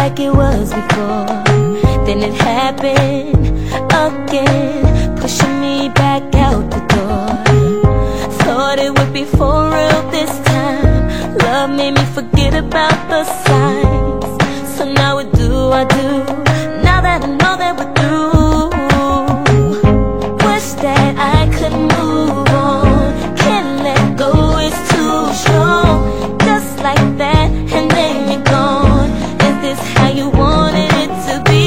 like it was before. Then it happened again, pushing me back out the door. Thought it would be for real this time. Love made me forget about the signs. So now what do I do, now that I know that we're through? Wish that I could move on. Can't let go, it's too strong. Just like that, and then you're gone. Is this how you wanted it to be?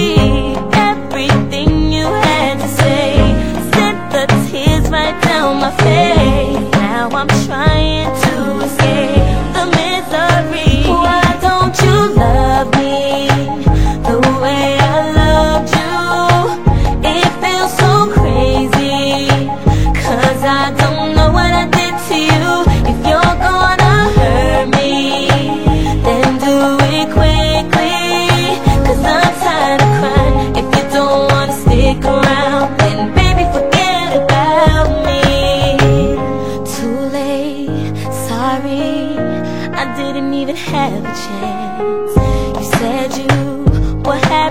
Everything you had to say sent the tears right down my face. Now I'm trying to escape the misery. Why don't you love me the way I loved you? It feels so crazy, 'cause I don't know what I did to you. If you're gonna hurt me, then do it quickly, 'cause I'm tired of crying. If you don't wanna stick around, then baby forget about me. Too late, sorry, I didn't even have a chance. You said you were happy